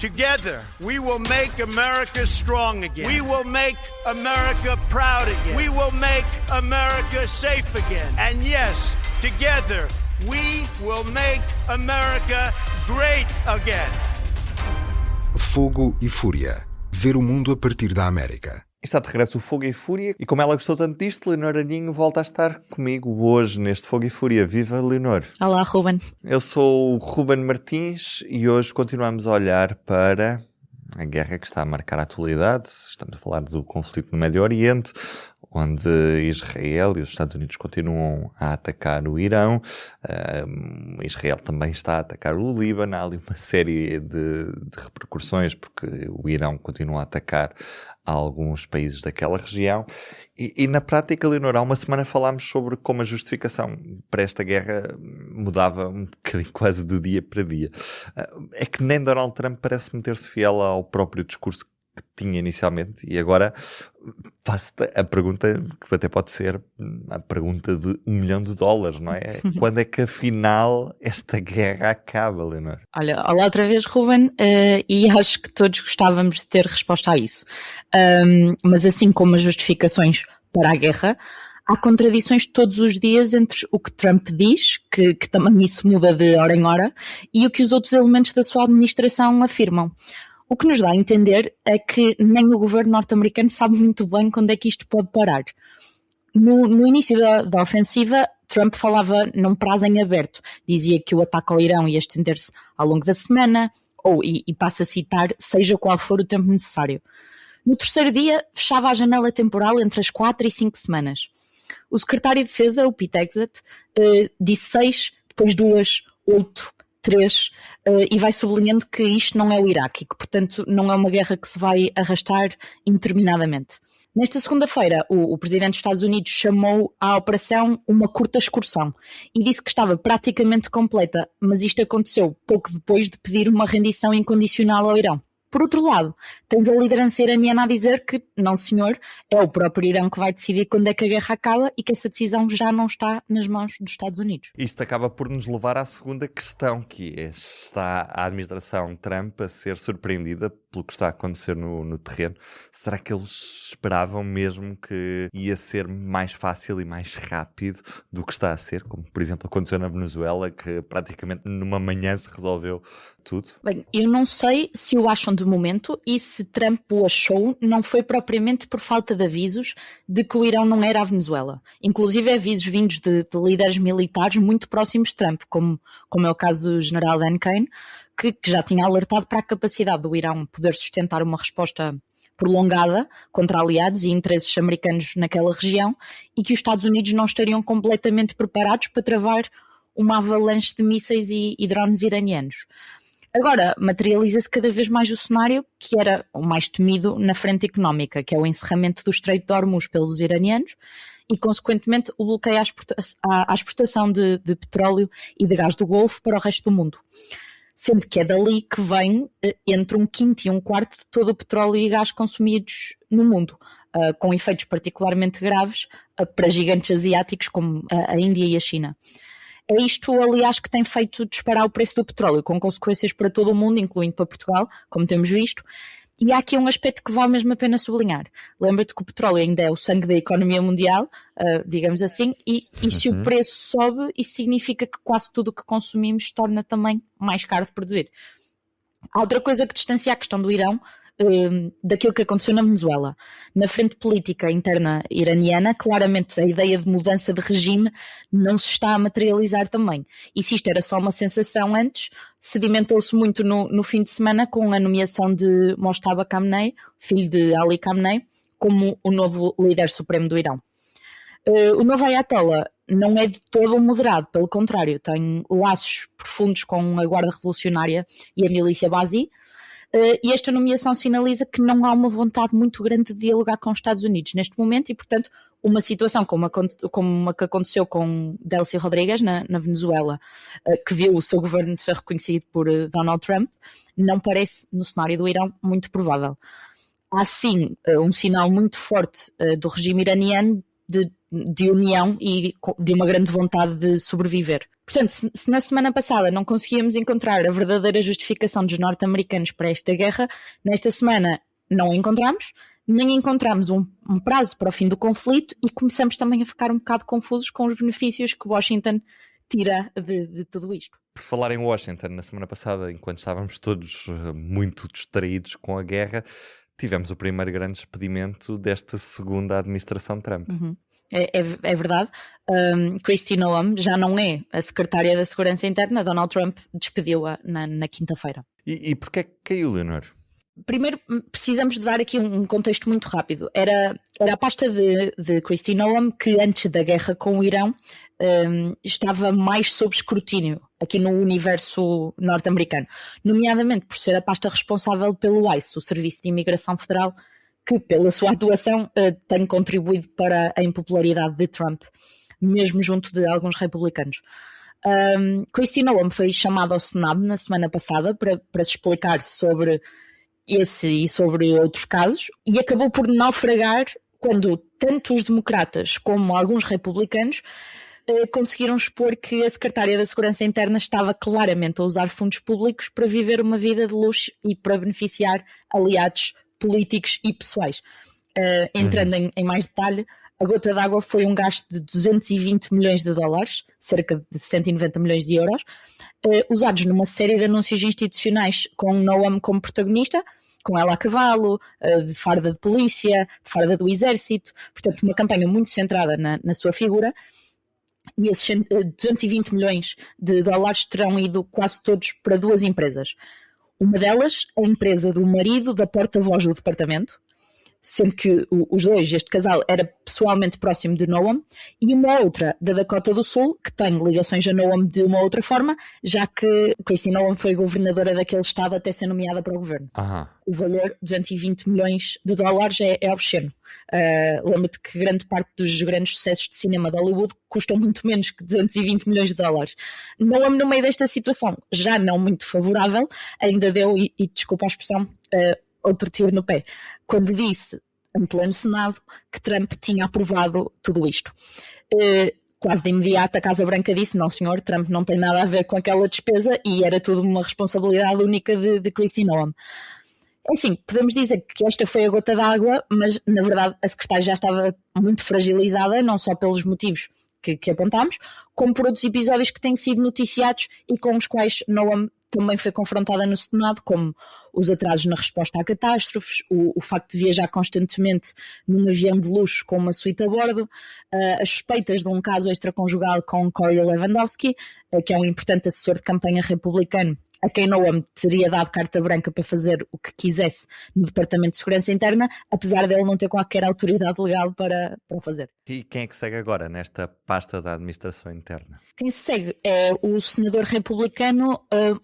Together, we will make America strong again. We will make America proud again. We will make America safe again. And yes, together, we will make America great again. Fogo e Fúria. Ver o mundo a partir da América. Está de regresso o Fogo e Fúria e como ela gostou tanto disto, Leonor Aninho volta a estar comigo hoje neste Fogo e Fúria. Viva, Leonor! Olá, Ruben. Eu sou o Ruben Martins e hoje continuamos a olhar para a guerra que está a marcar a atualidade. Estamos a falar do conflito no Médio Oriente, onde Israel e os Estados Unidos continuam a atacar o Irão. Israel também está a atacar o Líbano. Há ali uma série de repercussões porque o Irão continua a atacar alguns países daquela região. E na prática, Leonor, há uma semana falámos sobre como a justificação para esta guerra mudava um bocadinho quase de dia para dia. É que nem Donald Trump parece meter-se fiel ao próprio discurso que tinha inicialmente e agora faço-te a pergunta que até pode ser a pergunta de $1 milhão, não é? Quando é que afinal esta guerra acaba, Leonor? Olha, olá outra vez, Ruben, e acho que todos gostávamos de ter resposta a isso. Mas assim como as justificações para a guerra, há contradições todos os dias entre o que Trump diz, que também isso muda de hora em hora, e o que os outros elementos da sua administração afirmam. O que nos dá a entender é que nem o governo norte-americano sabe muito bem quando é que isto pode parar. No início da ofensiva, Trump falava num prazo em aberto. Dizia que o ataque ao Irão ia estender-se ao longo da semana, e passa a citar, seja qual for o tempo necessário. No terceiro dia, fechava a janela temporal entre as 4 e 5 semanas. O secretário de Defesa, o Pete Hegseth, disse 6, depois 2, 8, 3, e vai sublinhando que isto não é o Iraque e que, portanto, não é uma guerra que se vai arrastar indeterminadamente. Nesta segunda-feira, o presidente dos Estados Unidos chamou à operação uma curta excursão e disse que estava praticamente completa, mas isto aconteceu pouco depois de pedir uma rendição incondicional ao Irão. Por outro lado, tens a liderança iraniana a dizer que, não senhor, é o próprio Irão que vai decidir quando é que a guerra acaba e que essa decisão já não está nas mãos dos Estados Unidos. Isto acaba por nos levar à segunda questão, que é, está a administração Trump a ser surpreendida pelo que está a acontecer no terreno? Será que eles esperavam mesmo que ia ser mais fácil e mais rápido do que está a ser? Como, por exemplo, aconteceu na Venezuela, que praticamente numa manhã se resolveu tudo? Bem, eu não sei se o acham de momento e se Trump o achou, não foi propriamente por falta de avisos de que o Irão não era a Venezuela. Inclusive avisos vindos de líderes militares muito próximos de Trump, como é o caso do general Dan Kane, que já tinha alertado para a capacidade do Irão poder sustentar uma resposta prolongada contra aliados e interesses americanos naquela região e que os Estados Unidos não estariam completamente preparados para travar uma avalanche de mísseis e drones iranianos. Agora, materializa-se cada vez mais o cenário que era o mais temido na frente económica, que é o encerramento do Estreito de Hormuz pelos iranianos e, consequentemente, o bloqueio à exportação de petróleo e de gás do Golfo para o resto do mundo. Sendo que é dali que vem entre 1/5 e 1/4 de todo o petróleo e gás consumidos no mundo, com efeitos particularmente graves para gigantes asiáticos como a Índia e a China. É isto, aliás, que tem feito disparar o preço do petróleo, com consequências para todo o mundo, incluindo para Portugal, como temos visto. E há aqui um aspecto que vale mesmo a pena sublinhar. Lembra-te que o petróleo ainda é o sangue da economia mundial, digamos assim, e se o preço sobe, isso significa que quase tudo o que consumimos se torna também mais caro de produzir. Há outra coisa que distancia a questão do Irão daquilo que aconteceu na Venezuela. Na frente política interna iraniana, claramente a ideia de mudança de regime não se está a materializar também. E se isto era só uma sensação antes, sedimentou-se muito no fim de semana com a nomeação de Mojtaba Khamenei, filho de Ali Khamenei, como o novo líder supremo do Irão. O novo Ayatollah não é de todo um moderado, pelo contrário, tem laços profundos com a Guarda Revolucionária e a milícia Bazi, e esta nomeação sinaliza que não há uma vontade muito grande de dialogar com os Estados Unidos neste momento e, portanto, uma situação como a que aconteceu com Delcy Rodrigues na Venezuela, que viu o seu governo ser reconhecido por Donald Trump, não parece, no cenário do Irão, muito provável. Há sim um sinal muito forte do regime iraniano de união e de uma grande vontade de sobreviver. Portanto, se na semana passada não conseguíamos encontrar a verdadeira justificação dos norte-americanos para esta guerra, nesta semana não a encontramos, nem encontramos um prazo para o fim do conflito e começamos também a ficar um bocado confusos com os benefícios que Washington tira de tudo isto. Por falar em Washington, na semana passada, enquanto estávamos todos muito distraídos com a guerra, tivemos o primeiro grande despedimento desta segunda administração Trump. Uhum. É verdade. Kristi Noem já não é a secretária da Segurança Interna. Donald Trump despediu-a na quinta-feira. E porquê é que caiu, Leonor? Primeiro, precisamos de dar aqui um contexto muito rápido. Era a pasta de Kristi Noem que, antes da guerra com o Irão, estava mais sob escrutínio aqui no universo norte-americano, nomeadamente por ser a pasta responsável pelo ICE, o Serviço de Imigração Federal, que pela sua atuação tem contribuído para a impopularidade de Trump, mesmo junto de alguns republicanos. Kristi Noem foi chamada ao Senado na semana passada para se explicar sobre esse e sobre outros casos, e acabou por naufragar quando tanto os democratas como alguns republicanos conseguiram expor que a secretária da Segurança Interna estava claramente a usar fundos públicos para viver uma vida de luxo e para beneficiar aliados políticos e pessoais. Entrando em mais detalhe, a gota d'água foi um gasto de 220 milhões de dólares, cerca de 190 milhões de euros, usados numa série de anúncios institucionais com Noem como protagonista, com ela a cavalo, de farda de polícia, de farda do exército, portanto uma campanha muito centrada na sua figura. E esses 220 milhões de dólares terão ido quase todos para duas empresas. Uma delas, a empresa do marido da porta-voz do departamento, sendo que os dois, este casal, era pessoalmente próximo de Noem, e uma outra da Dakota do Sul, que tem ligações a Noem de uma outra forma, já que Kristi Noem foi governadora daquele estado até ser nomeada para o governo. O valor, 220 milhões de dólares, é obsceno. Lembra-te que grande parte dos grandes sucessos de cinema de Hollywood custam muito menos que 220 milhões de dólares. Noem, no meio desta situação, já não muito favorável, ainda deu, e desculpa a expressão, outro tiro no pé, quando disse, em pleno Senado, que Trump tinha aprovado tudo isto. Quase de imediato a Casa Branca disse, não senhor, Trump não tem nada a ver com aquela despesa e era tudo uma responsabilidade única de Kristi Noem. Assim, podemos dizer que esta foi a gota d'água, mas na verdade a secretária já estava muito fragilizada, não só pelos motivos que apontámos, como por outros episódios que têm sido noticiados e com os quais Noem também foi confrontada no Senado, como os atrasos na resposta a catástrofes, o facto de viajar constantemente num avião de luxo com uma suíte a bordo, as suspeitas de um caso extraconjugal com Corey Lewandowski, que é um importante assessor de campanha republicano, a quem Noem teria dado carta branca para fazer o que quisesse no Departamento de Segurança Interna, apesar dele não ter qualquer autoridade legal para o fazer. E quem é que segue agora nesta pasta da administração interna? Quem segue é o senador republicano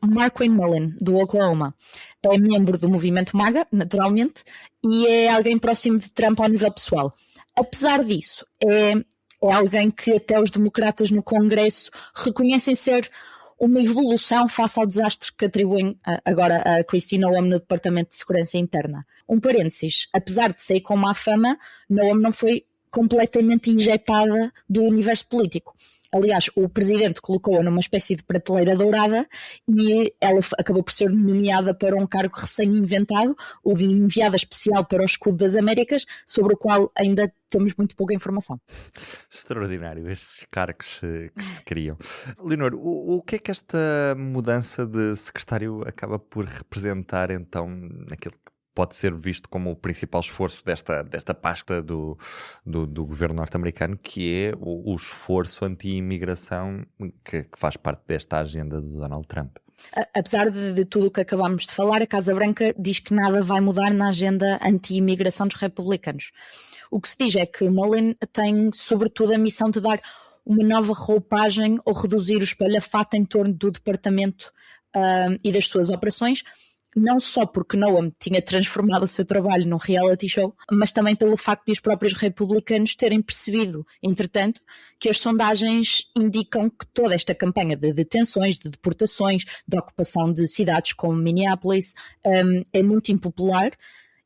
Markwayne Mullin, do Oklahoma. É membro do movimento MAGA, naturalmente, e é alguém próximo de Trump ao nível pessoal. Apesar disso, é alguém que até os democratas no Congresso reconhecem ser uma evolução face ao desastre que atribuem agora a Kristi Noem no Departamento de Segurança Interna. Um parênteses, apesar de sair com má fama, Noem não foi completamente injetada do universo político. Aliás, o presidente colocou-a numa espécie de prateleira dourada e ela acabou por ser nomeada para um cargo recém-inventado, o de enviada especial para o Escudo das Américas, sobre o qual ainda temos muito pouca informação. Extraordinário estes cargos que se criam. Leonor, o que é que esta mudança de secretário acaba por representar então naquilo que pode ser visto como o principal esforço desta pasta do governo norte-americano, que é o esforço anti-imigração que faz parte desta agenda de Donald Trump? Apesar de tudo o que acabámos de falar, a Casa Branca diz que nada vai mudar na agenda anti-imigração dos republicanos. O que se diz é que Mullin tem, sobretudo, a missão de dar uma nova roupagem ou reduzir o espalhafato em torno do departamento e das suas operações, não só porque Noem tinha transformado o seu trabalho num reality show, mas também pelo facto de os próprios republicanos terem percebido, entretanto, que as sondagens indicam que toda esta campanha de detenções, de deportações, de ocupação de cidades como Minneapolis é muito impopular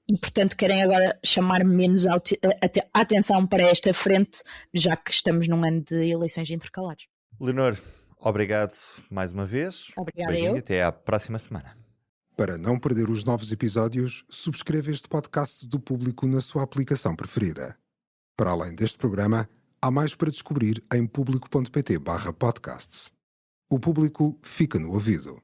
e, portanto, querem agora chamar menos a atenção para esta frente, já que estamos num ano de eleições intercalares. Leonor, Obrigado mais uma vez. Obrigada Beijinho eu. e até à próxima semana. Para não perder os novos episódios, subscreva este podcast do Público na sua aplicação preferida. Para além deste programa, há mais para descobrir em público.pt/podcasts. O Público fica no ouvido.